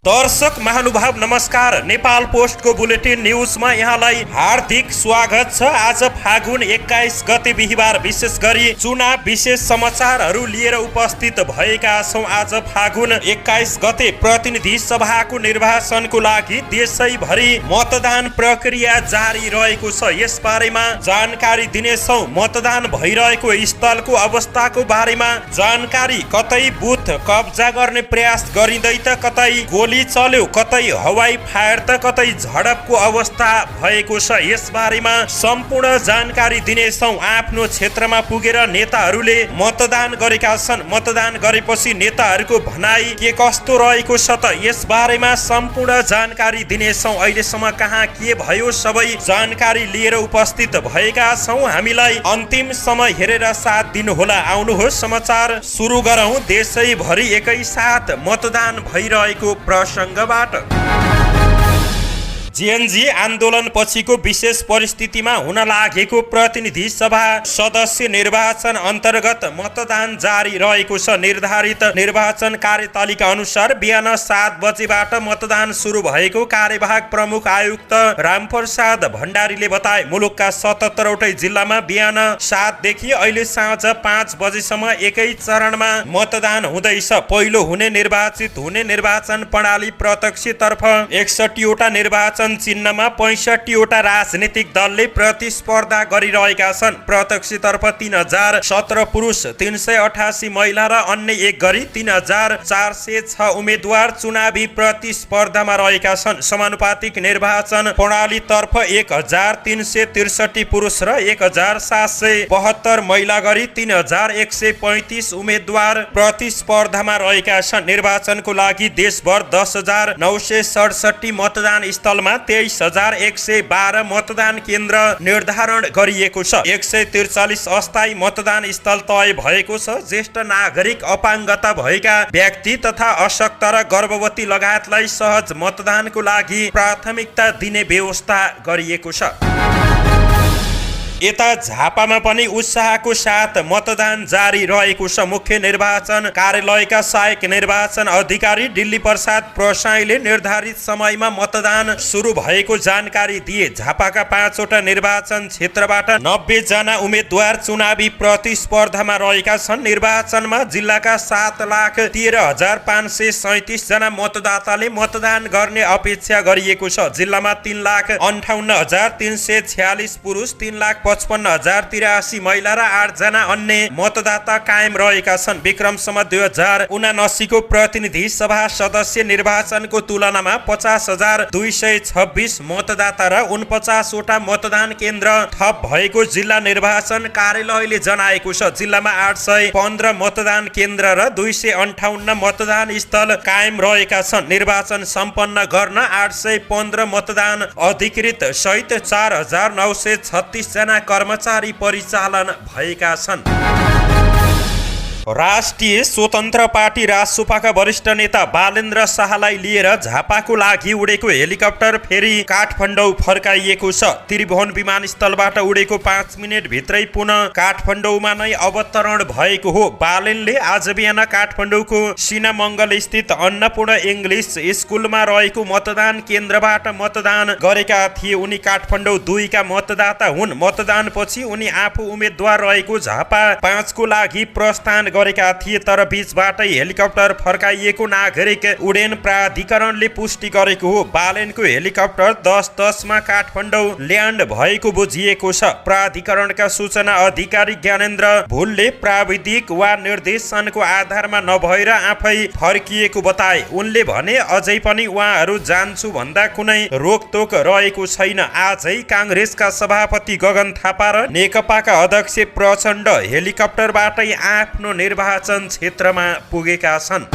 दर्शक महानुभाव नमस्कार। नेपाल पोस्टको बुलेटिन न्युजमा यहाँलाई हार्दिक स्वागत छ। आज फागुन 21 गते बिहीबार विशेष गरी चुनाव विशेष समाचारहरू लिएर उपस्थित भएका छौं। आज फागुन 21 गते प्रतिनिधि सभाको निर्वाचनको लागि देशैभरि मतदान प्रक्रिया जारी रहेको छ। यस बारेमा जानकारी दिनेछौं। मतदान भइरहेको स्थलको अवस्थाको बारेमा जानकारी। कतै बुथ कब्जा गर्ने प्रयास गरिँदै त कतै गोली चल्यो, कतै हवाई फायर त कतै झडपको अवस्था भएको छ। यस बारेमा सम्पूर्ण जानकारी दिनेछौं। आफ्नो क्षेत्रमा पुगेर नेताहरूले मतदान गरेका छन्। मतदान गरेपछि नेताहरूको भनाई के कस्तो रहेको छ त यस बारेमा सम्पूर्ण जानकारी दिनेछौं। अहिलेसम्म कहाँ के भयो सबै जानकारी लिएर उपस्थित भएका छौं। हामीलाई अन्तिमसम्म हेरेर साथ दिनुहोला। आउनुहोस् समाचार सुरु गरौं। देशैभरि एकैसाथ मतदान भइरहेको प्रसङ्गबाट। जेएनजी आन्दोलन पछिको विशेष परिस्थितिमा हुन लागेको प्रतिनिधि सभा सदस्य निर्वाचन अन्तर्गत मतदान जारी रहेको छ। निर्धारित निर्वाचन कार्यतालिका अनुसार बिहान 7 बजेबाट मतदान सुरु भएको कार्यवाहक प्रमुख आयुक्त रामप्रसाद भण्डारीले बताए। मुलुकका 77 वटै जिल्लामा बिहान 7 देखि अहिले साँझ 5 बजेसम्म एकै चरणमा मतदान हुँदैछ। पहिलो हुने निर्वाचित हुने निर्वाचन प्रणाली प्रत्यक्षतर्फ 61 वटा निर्वाचन चिन्हमा 65 वटा राजनीतिक दलले प्रतिस्पर्धा गरिरहेका छन्। प्रत्यक्षतर्फ 3017 पुरुष, 388 महिला र अन्य एक गरी 3406 उम्मेद्वार चुनावी प्रतिस्पर्धामा रहेका छन्। समानुपातिक निर्वाचन प्रणाली तर्फ 1363 पुरुष र 1772 महिला गरी 3135 उम्मेद्वार प्रतिस्पर्धामा रहेका छन्। निर्वाचनको लागि देशभर 10,967 मतदान स्थलमा 23,112 मतदान केन्द्र निर्धारण गरिएको छ। 143 अस्थायी मतदान स्थल तय भएको छ। ज्येष्ठ नागरिक, अपाङ्गता भएका व्यक्ति तथा अशक्त र गर्भवती लगायतलाई सहज मतदानको लागि प्राथमिकता दिने व्यवस्था गरिएको छ। यता झापामा पनि उत्साहको साथ मतदान जारी रहेको छ। मुख्य निर्वाचन कार्यालयका सहायक निर्वाचन अधिकारी दिल्ली प्रसाद प्रसाईले निर्धारित समयमा मतदान सुरु भएको जानकारी दिए। झापाका 5 वटा निर्वाचन क्षेत्रबाट 90 जना उम्मेद्वार चुनावी प्रतिस्पर्धामा रहेका छन्। निर्वाचनमा जिल्लाका 7,13,537 जना मतदाताले मतदान गर्ने अपेक्षा गरिएको छ। जिल्लामा 3,58,346 पुरुष, 3,55,083 महिला र 8 जना अन्य मतदाता कायम रहेका छन्। विक्रमसम्म 2079 को प्रतिनिधि सभा सदस्य निर्वाचनको तुलनामा 50,226 मतदाता र 49 वटा मतदान केन्द्र थप भएको जिल्ला निर्वाचन कार्यालयले जनाएको छ। जिल्लामा 815 मतदान केन्द्र र 258 मतदान स्थल कायम रहेका छन्। निर्वाचन सम्पन्न गर्न 815 मतदान अधिकृत सहित 4,936 जना कर्मचारी परिचालन भएका छन्। राष्ट्रिय स्वतन्त्र पार्टी रासोपाका वरिष्ठ नेता बालेन्द्र शाहलाई लिएर झापाको लागि उडेको हेलिकप्टर फेरि काठमाडौँ फर्काइएको छ। त्रिभुवन विमानस्थलबाट उडेको 5 मिनेट भित्रै पुनः काठमाडौँमा नै अवतरण भएको हो। बालेनले आज बिहान काठमाडौँको सिनामङ्गल स्थित अन्नपूर्ण इङ्ग्लिस स्कुलमा रहेको मतदान केन्द्रबाट मतदान गरेका थिए। उनी काठमाडौँ 2 का मतदाता हुन्। मतदानपछि उनी आफू उम्मेद्वार रहेको झापा 5 को लागि प्रस्थान गरेका थिए, तर बीचबाटै हेलिकप्टर फर्काइएको नागरिक उड्डयन प्राधिकरणले पुष्टि गरेको हो। बालेनको हेलिकप्टर 10:10 मा काठमाडौँ ल्यान्ड भएको बुझिएको छ। प्राधिकरणका सूचना अधिकारी ज्ञानेन्द्र भुलले प्राविधिक वा निर्देशनको आधारमा नभएर आफै फर्किएको बताए। उनले भने अझै पनि उहाँहरू जान्छु भन्दा कुनै रोकटोक रहेको छैन। आजै काङ्ग्रेसका सभापति गगन थापा र नेकपाका अध्यक्ष प्रचण्ड हेलिकप्टरबाटै आफ्नो निर्वाचन क्षेत्रमा पुगेका छन्।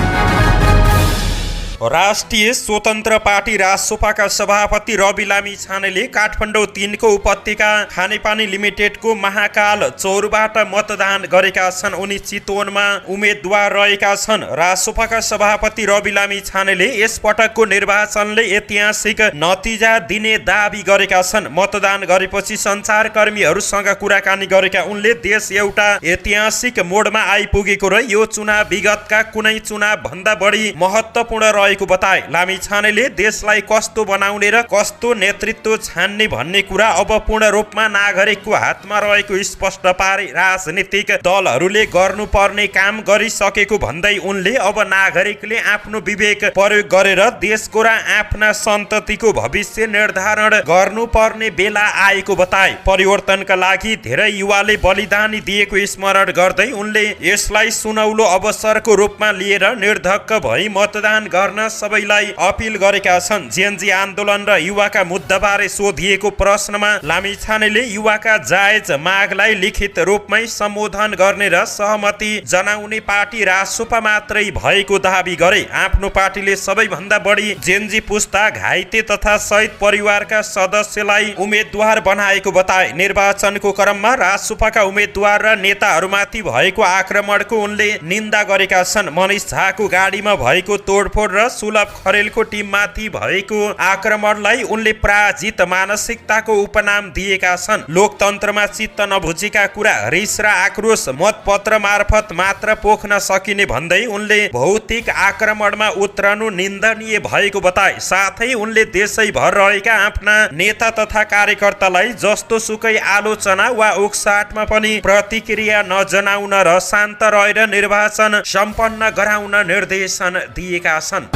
राष्ट्रिय स्वतन्त्र पार्टी रासोपाका सभापति रवि लामिछानेले काठमाडौँ 3 को उपत्यका खानेपानी लिमिटेडको महाकाल चौरबाट मतदान गरेका छन्। उनी चितवनमा उम्मेद्वार रहेका छन्। रासोपाका सभापति रवि लामिछानेले यस पटकको निर्वाचनले ऐतिहासिक नतिजा दिने दाबी गरेका छन्। मतदान गरेपछि सञ्चारकर्मीहरूसँग कुराकानी गरेका उनले देश एउटा ऐतिहासिक मोडमा आइपुगेको र यो चुनाव विगतका कुनै चुनाव भन्दा बढी महत्त्वपूर्ण रहेको बताए। लामिछानेले देशलाई कस्तो बनाउने र कस्तो नेतृत्व छान्ने भन्ने कुरा अब पूर्ण रूपमा नागरिकको हातमा रहेको स्पष्ट पारे। राजनीतिक दलहरूले गर्नुपर्ने काम गरिसकेको भन्दै उनले अब नागरिकले आफ्नो विवेक प्रयोग गरेर देशको र आफ्ना सन्ततिको भविष्य निर्धारण गर्नुपर्ने बेला आएको बताए। परिवर्तनका लागि धेरै युवाले बलिदानी दिएको स्मरण गर्दै उनले यसलाई सुनौलो अवसरको रूपमा लिएर निर्धक्क भई मतदान गर्न सबैलाई अपील गरेका छन्। जेएनजी आन्दोलन र युवाका मुद्दाबारे सोधिएको प्रश्नमा लामिछानेले युवाका जायज मागलाई लिखित रूपमै सम्बोधन गर्ने र सहमति जनाउने पार्टी रासोपा मात्रै भएको दाबी गरे। आफ्नो पार्टीले सबैभन्दा बढी जेएनजी पुस्ता, घाइते तथा शहीद परिवारका सदस्यलाई उम्मेद्वार बनाएको बताए। निर्वाचनको क्रममा रासोपाका उम्मेद्वार र नेताहरूमाथि भएको आक्रमणको उनले निन्दा गरेका छन्। मनिष झाको गाडीमा भएको तोडफोड र सुलभ खरेलको टिममाथि भएको आक्रमणलाई उनले पराजित मानसिकताको उपनाम दिएका छन्। लोकतन्त्रमा चित्त नबुझेका कुरा, रिस र आक्रोश मतपत्र मार्फत मात्र पोख्न सकिने भन्दै उनले भौतिक आक्रमणमा उत्रनु निन्दनीय भएको बताए। साथै उनले देशैभर रहेका आफ्ना नेता तथा कार्यकर्तालाई जस्तो सुकै आलोचना वा उक्साटमा पनि प्रतिक्रिया नजनाउन र शान्त रहेर निर्वाचन सम्पन्न गराउन निर्देशन दिएका छन्।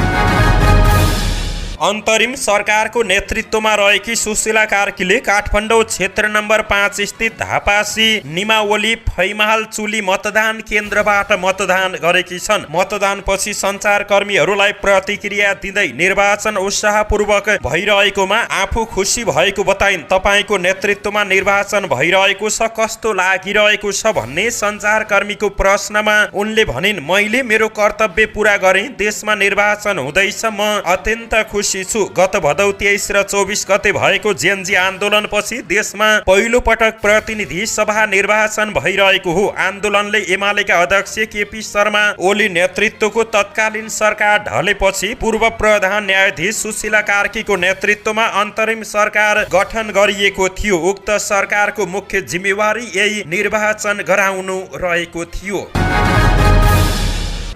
अन्तरिम सरकारको नेतृत्वमा रहेकी सुशीला कार्कीले काठमाडौँ क्षेत्र नम्बर 5 स्थित धापासी निमावली फैमाल चुली मतदान केन्द्रबाट मतदान गरेकी छन्। मतदानपछि सञ्चारकर्मीहरूलाई प्रतिक्रिया दिँदै निर्वाचन उत्साहपूर्वक भइरहेकोमा आफू खुसी भएको बताइन्। तपाईँको नेतृत्वमा निर्वाचन भइरहेको छ, कस्तो लागिरहेको छ भन्ने सञ्चारकर्मीको प्रश्नमा उनले भनिन्, मैले मेरो कर्तव्य पूरा गरेँ। देशमा निर्वाचन हुँदैछ, म अत्यन्त खुसी छु। गत भदौ 23 र 24 गते भएको जेएनजी आन्दोलनपछि देशमा पहिलो पटक प्रतिनिधि सभा निर्वाचन भइरहेको हो। आन्दोलनले एमालेका अध्यक्ष केपी शर्मा ओली नेतृत्वको तत्कालीन सरकार ढलेपछि पूर्व प्रधान न्यायाधीश सुशीला कार्कीको नेतृत्वमा अन्तरिम सरकार गठन गरिएको थियो। उक्त सरकारको मुख्य जिम्मेवारी यही निर्वाचन गराउनु रहेको थियो।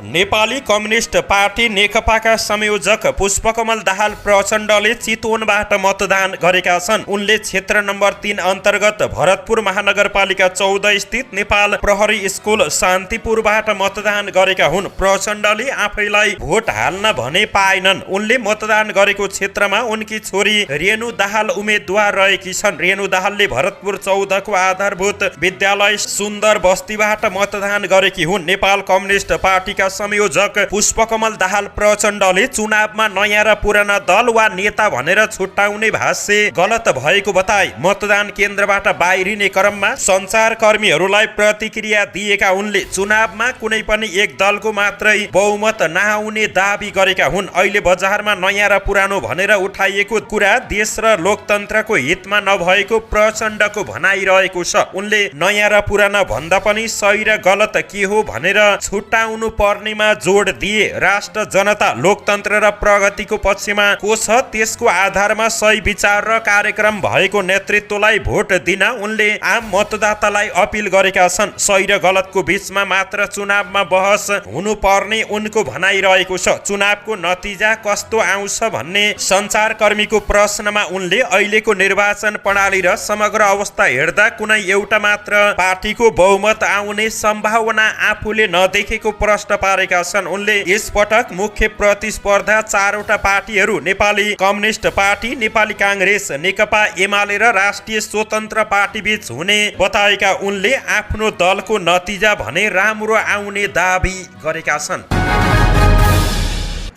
नेपाली कम्युनिस्ट पार्टी नेकपाका संयोजक पुष्पकमल दाहाल प्रचण्डले चितवनबाट मतदान गरेका छन्। उनले क्षेत्र नम्बर 3 अन्तर्गत भरतपुर महानगरपालिका 14 स्थित नेपाल प्रहरी स्कुल शान्तिपुरबाट मतदान गरेका हुन्। प्रचण्डले आफैलाई भोट हाल्न भने पाएनन्। उनले मतदान गरेको क्षेत्रमा उनकी छोरी रेणु दाहाल उम्मेद्वार रहेकी छन्। रेणु दाहालले भरतपुर 14 को आधारभूत विद्यालय सुन्दर बस्तीबाट मतदान गरेकी हुन्। नेपाल कम्युनिस्ट पार्टीका संयोजक पुष्पकमल दाहाल प्रचण्डले चुनावमा नयाँ र पुराना दल वा नेता भनेर छुट्याउने भाष्य गलत भएको बताए। मतदान केन्द्रबाट बाहिरिने क्रममा सञ्चारकर्मीहरूलाई प्रतिक्रिया दिएका उनले चुनावमा कुनै पनि एक दलको मात्रै बहुमत नआउने दाबी गरेका हुन्। अहिले बजारमा नयाँ र पुरानो भनेर उठाइएको कुरा देश र लोकतन्त्रको हितमा नभएको प्रचण्डको भनाइरहेको छ। उनले नयाँ र पुराना भन्दा पनि सही र गलत के हो भनेर छुट्याउनु पर्नेमा जोड दिए। राष्ट्र, जनता, लोकतन्त्र र प्रगतिको पक्षमा को छ त्यसको आधारमा सही विचार र कार्यक्रम भएको नेतृत्वलाई भोट दिन उनले आम मतदातालाई अपील गरेका छन्। सही र गलतको बीचमा मात्र चुनावमा बहस हुनुपर्ने उनको भनाइरहेको छ। चुनावको नतिजा कस्तो आउँछ भन्ने सञ्चारकर्मीको प्रश्नमा उनले अहिलेको निर्वाचन प्रणाली र समग्र अवस्था हेर्दा कुनै एउटा मात्र पार्टीको बहुमत आउने सम्भावना आफूले नदेखेको प्रश्न पारेका छन्। उनले यसपटक मुख्य प्रतिस्पर्धा 4 वटा पार्टीहरू नेपाली कम्युनिस्ट पार्टी, नेपाली कांग्रेस, नेकपा एमाले र राष्ट्रिय स्वतन्त्र पार्टी बीच हुने बताएका उनले आफ्नो दलको नतिजा भने राम्रो आउने दाबी गरेका छन्।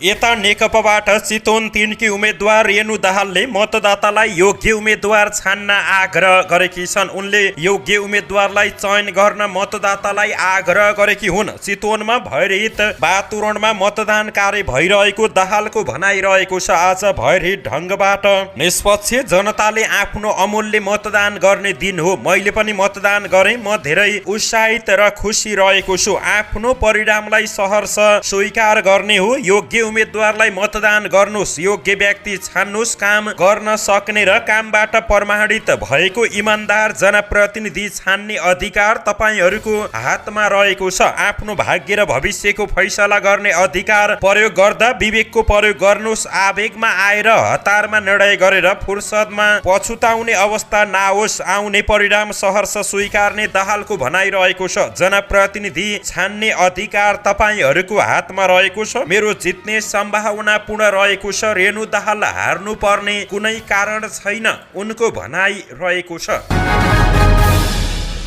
यता नेकपाबाट चितवन 3 की उम्मेद्वार रेणु दाहालले मतदातालाई योग्य उम्मेद्वार छान्न आग्रह गरेकी छन्। उनले योग्य उम्मेद्वारलाई चयन गर्न मतदातालाई आग्रह गरेकी हुन्। चितवनमा भयरहित वातावरणमा मतदान कार्य भइरहेको दाहालको भनाइरहेको छ। आज भयरहित ढङ्गबाट निष्पक्ष जनताले आफ्नो अमूल्य मतदान गर्ने दिन हो। मैले पनि मतदान गरेँ। म धेरै उत्साहित र खुसी रहेको छु। आफ्नो परिणामलाई सहर्ष स्वीकार गर्ने हो। योग्य उम्मेदवारलाई मतदान गर्नुस्, योग्य व्यक्ति छान्नुस्, काम गर्न सक्ने र कामबाट प्रमाणित भएको इमानदार जनप्रतिनिधि छान्ने अधिकार तपाईहरूको हातमा रहेको छ। आफ्नो भाग्य र भविष्यको फैसला गर्ने अधिकार प्रयोग गर्दा विवेकको प्रयोग गर्नुस्। आवेगमा आएर हतारमा निर्णय गरेर फुर्सदमा पछुताउने अवस्था नहोस्। आउने परिणाम सहर्ष स्वीकार्ने दाहालको भनाइ रहेको छ। जनप्रतिनिधि छान्ने अधिकार तपाईहरूको हातमा रहेको छ। मेरो जित्ने सम्भावना पूर्ण रहेको छ। रेणु दाहाल हार्नु पर्ने कुनै कारण छैन, उनको भनाइ रहेको छ।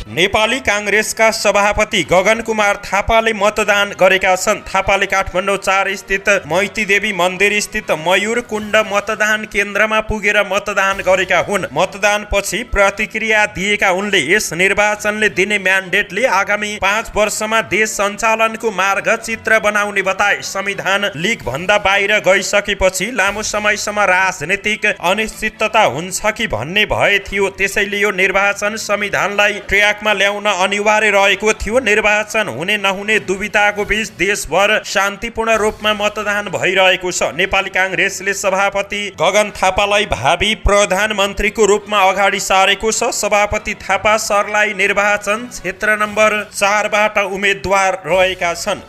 नेपाली कांग्रेसका सभापति गगन कुमार थापाले मतदान गरेका छन्। थापाले काठमाडौँ 4 स्थित मैती देवी मन्दिर स्थित मयूर कुण्ड मतदान केन्द्रमा पुगेर मतदान गरेका हुन्। मतदान पछि प्रतिक्रिया दिएका उनले यस निर्वाचनले दिने म्यान्डेटले आगामी 5 वर्षमा देश सञ्चालनको मार्ग चित्र बनाउने बताए। संविधान लिग भन्दा बाहिर गइसकेपछि लामो समयसम्म राजनीतिक अनिश्चितता हुन्छ कि भन्ने भए थियो। त्यसैले यो निर्वाचन संविधानलाई ट्र्याकमा ल्याउन अनिवार्य रहेको थियो। निर्वाचन हुने नहुने दुविधाको बीच देशभर शान्तिपूर्ण रूपमा मतदान भइरहेको छ। नेपाली कांग्रेसले सभापति गगन थापालाई भावी प्रधानमन्त्रीको रूपमा अगाडि सारेको छ। सभापति थापा सरलाई निर्वाचन क्षेत्र नम्बर 4 बाट उम्मेद्वार रहेका छन्।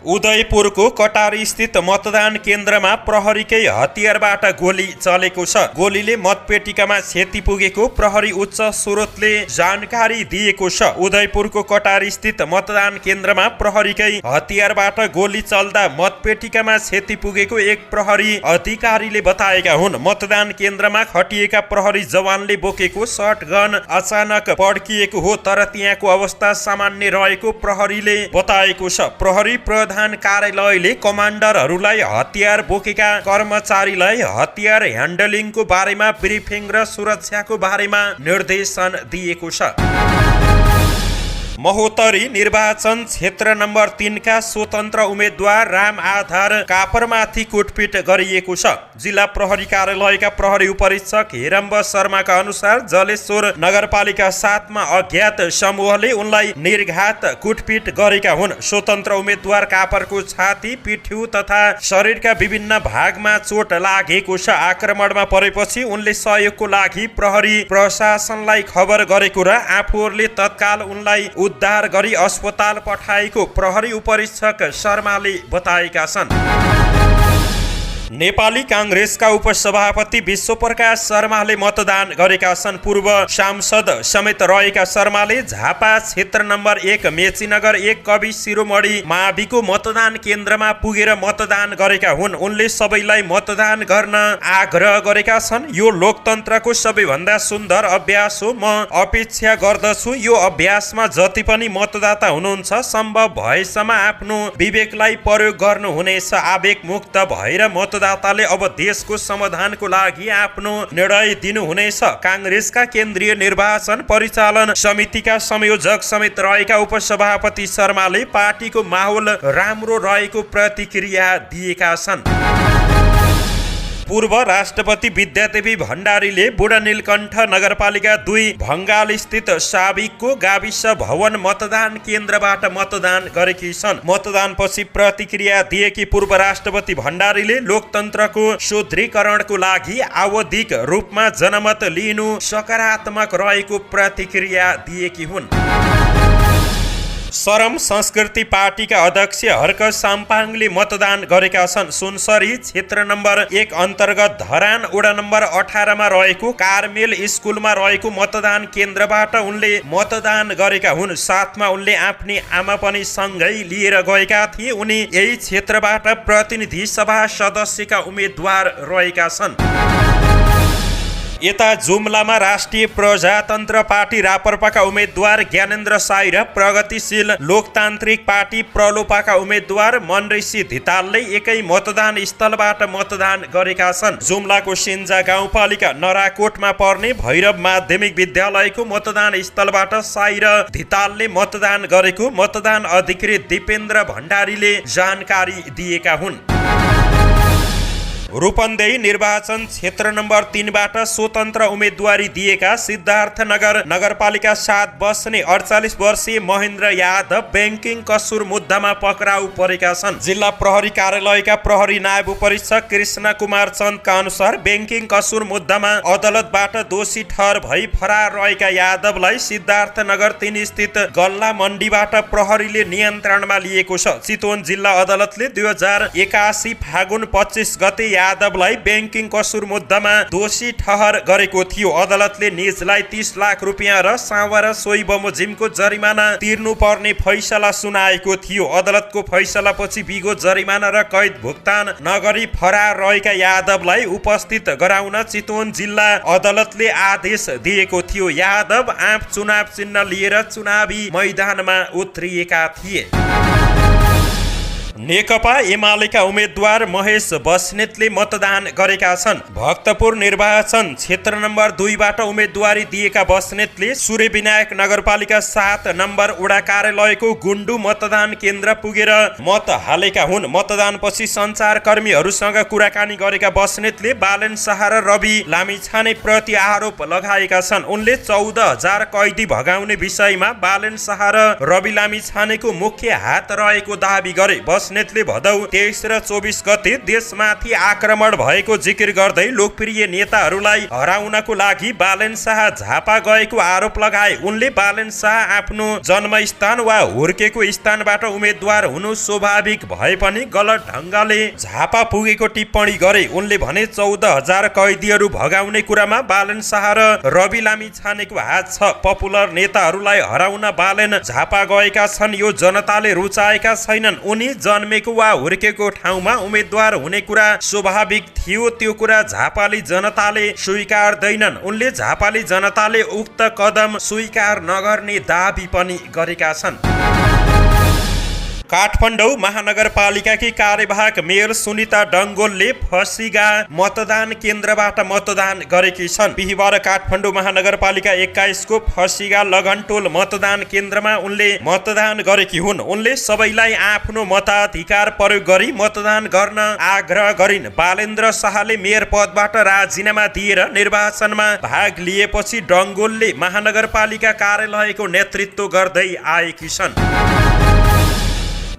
उदयपुरको कटारी स्थित मतदान केन्द्रमा प्रहरीकै हतियारबाट गोली चलेको छ। गोलीले मतपेटिकामा क्षति पुगेको प्रहरी उच्च स्रोतले जानकारी दिएको छ। उदयपुरको कटारी स्थित मतदान केन्द्रमा प्रहरीकै हतियारबाट गोली चल्दा मतपेटिकामा क्षति पुगेको एक प्रहरी अधिकारीले बताएका हुन्। मतदान केन्द्रमा खटिएका प्रहरी जवानले बोकेको शटगन अचानक पड्किएको हो, तर त्यहाँको अवस्था सामान्य रहेको प्रहरीले बताएको छ। प्रहरी प्रधान कार्यालयले कमान्डरहरूलाई हतियार बोकेका कर्मचारीलाई हतियार ह्यान्डलिङको बारेमा ब्रिफिङ र सुरक्षाको बारेमा निर्देशन दिएको छ। महोत्तरी निर्वाचन क्षेत्र नम्बर 3 का स्वतन्त्र उम्मेद्वार राम आधार कापरमाथि कुटपिट गरिएको छ। जिल्ला प्रहरी कार्यालयका प्रहरी उपरीक्षक हेरम्ब शर्माका अनुसार जलेश्वर नगरपालिका 7 मा अज्ञात समूहले उनलाई निर्घात कुटपिट गरेका हुन्। स्वतन्त्र उम्मेद्वार कापरको छाती, पिठ्यू तथा शरीरका विभिन्न भागमा चोट लागेको छ। आक्रमणमा परेपछि उनले सहयोगको लागि प्रहरी प्रशासनलाई खबर गरेको र आफूहरूले तत्काल उनलाई उद्धार गरी अस्पताल पठाएको प्रहरी उपरीक्षक शर्माले बताएका छन्। नेपाली कांग्रेसका उपसभापति विश्वप्रकाश शर्माले मतदान गरेका छन्। पूर्व सांसद समेत रहेका शर्माले झापा क्षेत्र नम्बर 1 मेचीनगर 1 कवि शिरोमणि माविको मतदान केन्द्रमा पुगेर मतदान गरेका हुन्। उनले सबैलाई मतदान गर्न आग्रह गरेका छन्। यो लोकतन्त्रको सबैभन्दा सुन्दर अभ्यास हो। म अपेक्षा गर्दछु यो अभ्यासमा जति पनि मतदाता हुनुहुन्छ सम्भव भएसम्म आफ्नो विवेकलाई प्रयोग गर्नुहुनेछ। आवेग मुक्त भएर मतदाताले अब देशको समाधानको लागि आफ्नो निर्णय दिनुहुनेछ। कांग्रेसका केन्द्रीय निर्वाचन परिचालन समितिका संयोजक समेत रहेका उपसभापति शर्माले पार्टीको माहौल राम्रो रहेको प्रतिक्रिया दिएका छन्। पूर्व राष्ट्रपति विद्यादेवी भण्डारीले बुढानीलकण्ठ नगरपालिका 2 भङ्गाल स्थित साबिकको गाविस भवन मतदान केन्द्रबाट मतदान गरेकी छन्। मतदान पछि प्रतिक्रिया दिएकी पूर्व राष्ट्रपति भण्डारीले लोकतन्त्रको सुदृढीकरणको लागि आवधिक रूपमा जनमत लिनु सकारात्मक रहेको प्रतिक्रिया दिएकी हुन्। सरम संस्कृति पार्टीका अध्यक्ष हर्क साम्पाङले मतदान गरेका छन्। सुनसरी क्षेत्र नम्बर 1 अन्तर्गत धरान वडा नम्बर 18 मा रहेको कार्मेल स्कुलमा रहेको मतदान केन्द्रबाट उनले मतदान गरेका हुन्। साथमा उनले आफ्नी आमा पनि सँगै लिएर गएका थिए। उनी यही क्षेत्रबाट प्रतिनिधि सभा सदस्यका उम्मेद्वार रहेका छन्। यता जुम्लामा राष्ट्रिय प्रजातन्त्र पार्टी रापरपाका उम्मेद्वार ज्ञानेन्द्र साई र प्रगतिशील लोकतान्त्रिक पार्टी प्रलोपाका उम्मेद्वार मनऋषि धितालले एकै मतदान स्थलबाट मतदान गरेका छन्। जुम्लाको सिन्जा गाउँपालिका नराकोटमा पर्ने भैरव माध्यमिक विद्यालयको मतदान स्थलबाट साई र धितालले मतदान गरेको मतदान अधिकृत दिपेन्द्र भण्डारीले जानकारी दिएका हुन्। रूपन्देही निर्वाचन क्षेत्र नम्बर 3 बाट स्वतन्त्र उम्मेदवारी दिएका सिद्धार्थनगर नगरपालिका 7 बस्ने 48 वर्षीय महेन्द्र यादव बैंकिङ कसुर मुद्दामा पक्राउ परेका छन्। जिल्ला प्रहरी कार्यालयका प्रहरी नायब उपरीक्षक कृष्ण कुमार चन्दका अनुसार बैंकिङ कसुर मुद्दामा अदालतबाट दोषी ठहर भई फरार रहेका यादवलाई सिद्धार्थनगर 3 स्थित गल्ला मण्डीबाट प्रहरीले नियन्त्रणमा लिएको छ। चितवन जिल्ला अदालतले 2081 फागुन 25 गते यादवलाई बैंकिङ कसुर मुद्दामा दोषी ठहर गरेको थियो। अदालतले निजलाई 30 लाख रुपियाँ र सावा र सोही बमोजिमको जरिमाना तिर्नुपर्ने फैसला सुनाएको थियो। अदालतको फैसलापछि बिगो जरिमाना र कैद भुक्तान नगरी फरार रहेका यादवलाई उपस्थित गराउन चितवन जिल्ला अदालतले आदेश दिएको थियो। यादव आँप चुनाव चिन्ह लिएर चुनावी मैदानमा उत्रिएका थिए। नेकपा एमालेका उम्मेद्वार महेश बस्नेतले मतदान गरेका छन्। भक्तपुर निर्वाचन क्षेत्र नम्बर 2 बाट उम्मेदवारी दिएका बस्नेतले सूर्यविनायक नगरपालिका 7 नम्बर वडा कार्यालयको गुन्डु मतदान केन्द्र पुगेर मत हालेका हुन्। मतदानपछि सञ्चारकर्मीहरूसँग कुराकानी गरेका बस्नेतले बालेन शाह र रवि लामिछाने प्रति आरोप लगाएका छन्। उनले 14,000 कैदी भगाउने विषयमा बालेन शाह र रवि लामिछानेको मुख्य हात रहेको दावी गरे। बस्नेतले भदौ 23 र 24 गते देशमाथि आक्रमण भएको जिकिर गर्दै लोकप्रिय नेताहरूलाई हराउनको लागि बालेन शाह झापा गएको आरोप लगाए। उनले बालेन शाह आफ्नो जन्मस्थान वा हुर्केको स्थानबाट उम्मेद्वार हुनु स्वाभाविक भए पनि गलत ढङ्गले झापा पुगेको टिप्पणी गरे। उनले भने 14,000 कैदीहरू भगाउने कुरामा बालेन शाह र रवि लामिछानेको हात छ। पपुलर नेताहरूलाई हराउन बालेन झापा गएका छन्। यो जनताले रुचाएका छैनन्। उनी जन्मेको वा हुर्केको ठाउँमा उम्मेद्वार हुने कुरा स्वाभाविक थियो। त्यो कुरा झापाली जनताले स्वीकार्दैनन्। उनले झापाली जनताले उक्त कदम स्वीकार नगर्ने दाबी पनि गरेका छन्। काठमाडौँ महानगरपालिकाकी कार्यवाहक मेयर सुनिता डङ्गोलले फसिगा मतदान केन्द्रबाट मतदान गरेकी छन्। बिहिबार काठमाडौँ महानगरपालिका 21 को फसिगा लगनटोल मतदान केन्द्रमा उनले मतदान गरेकी हुन्। उनले सबैलाई आफ्नो मताधिकार प्रयोग गरी मतदान गर्न आग्रह गरिन्। बालेन्द्र शाहले मेयर पदबाट राजीनामा दिएर निर्वाचनमा भाग लिएपछि डङ्गोलले महानगरपालिका कार्यालयको नेतृत्व गर्दै आएकी छन्।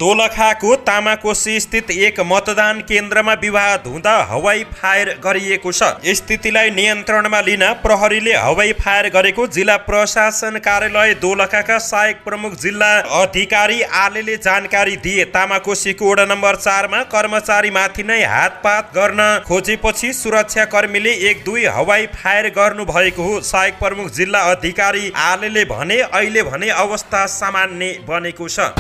दोलखाको तामाकोशी स्थित एक मतदान केन्द्रमा विवाद हुँदा हवाई फायर गरिएको छ। स्थितिलाई नियन्त्रणमा लिन प्रहरीले हवाई फायर गरेको जिल्ला प्रशासन कार्यालय दोलखाका सहायक प्रमुख जिल्ला अधिकारी आलेले जानकारी दिए। तामाकोशीको वडा नम्बर 4 मा कर्मचारीमाथि नै हातपात गर्न खोजेपछि सुरक्षाकर्मीले 1-2 हवाई फायर गर्नु भएको हो। सहायक प्रमुख जिल्ला अधिकारी आलेले भने अहिले भने अवस्था सामान्य बनेको छ।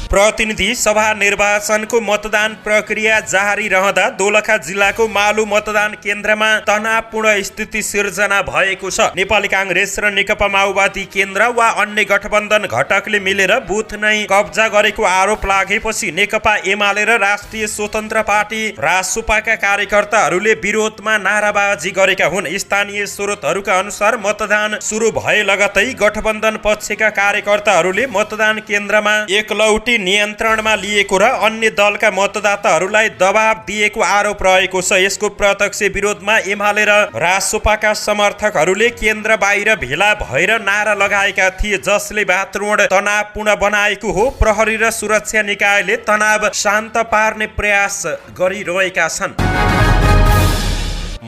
प्रतिनिधि सभा निर्वाचनको मतदान प्रक्रिया जारी रहँदा दोलखा जिल्लाको मालु मतदान केन्द्रमा तनावपूर्ण स्थिति सिर्जना भएको छ। नेपाली कांग्रेस र नेकपा माओवादी केन्द्र वा अन्य गठबन्धन घटकले मिलेर बुथ नै कब्जा गरेको आरोप लागेपछि नेकपा एमाले र राष्ट्रिय स्वतन्त्र पार्टी रासुपाका कार्यकर्ताहरूले विरोधमा नाराबाजी गरेका हुन्। स्थानीय स्रोतहरूका अनुसार मतदान सुरु भए लगतै गठबन्धन पक्षका कार्यकर्ताहरूले मतदान केन्द्रमा एकलौटी नियन्त्रणमा लिएको र अन्य दलका मतदाताहरूलाई दबाब दिएको आरोप रहेको छ। यसको प्रत्यक्ष विरोधमा एमाले र रासोपाका समर्थकहरूले केन्द्र बाहिर भेला भएर नारा लगाएका थिए, जसले वातावरण तनावपूर्ण बनाएको हो। प्रहरी र सुरक्षा निकायले तनाव शान्त पार्ने प्रयास गरिरहेका छन्।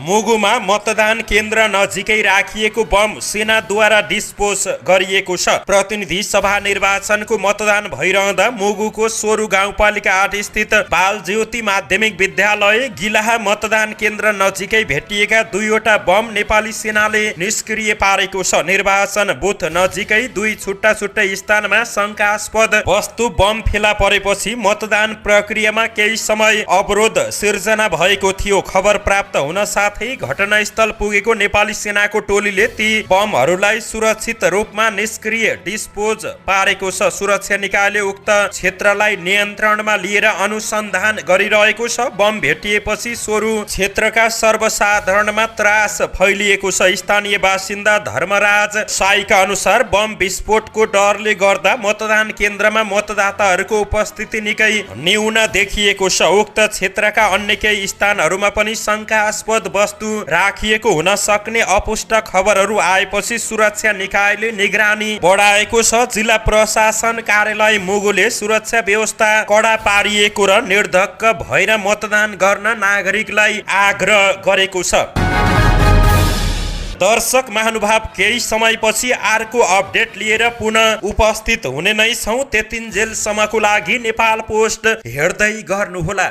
मुगुमा मतदान केन्द्र नजिकै राखिएको बम सेनाद्वारा डिस्पोज गरिएको छ। प्रतिनिधि सभा निर्वाचनको मतदान भइरहँदा मुगुको सोरु गाउँपालिका 8 स्थित बालज्योति माध्यमिक विद्यालय गिलाहा मतदान केन्द्र नजिकै भेटिएका 2वटा बम नेपाली सेनाले निष्क्रिय पारेको छ। निर्वाचन बुथ नजिकै 2 छुट्टा छुट्टै स्थानमा शंकास्पद वस्तु बम फेला परेपछि मतदान प्रक्रियामा केही समय अवरोध सिर्जना भएको थियो। खबर प्राप्त हुन साथै घटनास्थल पुगेको नेपाली सेनाको टोलीले ती बमहरूलाई सुरक्षित रूपमा निष्क्रिय डिस्पोज पारेको छ। सुरक्षा निकायले उक्त क्षेत्रलाई नियन्त्रणमा लिएर अनुसन्धान गरिरहेको छ। बम भेटिएपछि सोरु क्षेत्रका सर्वसाधारणमा त्रास फैलिएको छ। स्थानीय बासिन्दा धर्मराज साईका अनुसार बम विस्फोटको डरले गर्दा मतदान केन्द्रमा मतदाताहरूको उपस्थिति निकै न्यून देखिएको छ। उक्त क्षेत्रका अन्य केही स्थानहरूमा पनि शङ्कास्पद वस्तु राखिएको हुन सक्ने अपुष्ट खबरहरू आएपछि सुरक्षा निकायले निगरानी बढाएको छ। जिल्ला प्रशासन कार्यालय मुगुले सुरक्षा व्यवस्था कडा पारिएको र निर्धक्क भएर मतदान गर्न नागरिकलाई आग्रह गरेको छ। दर्शक महानुभाव, केही समयपछि अर्को अपडेट लिएर पुनः उपस्थित हुने नै छौँ। त्यतिन्जेलसम्मको लागि नेपाल पोस्ट हेर्दै गर्नुहोला।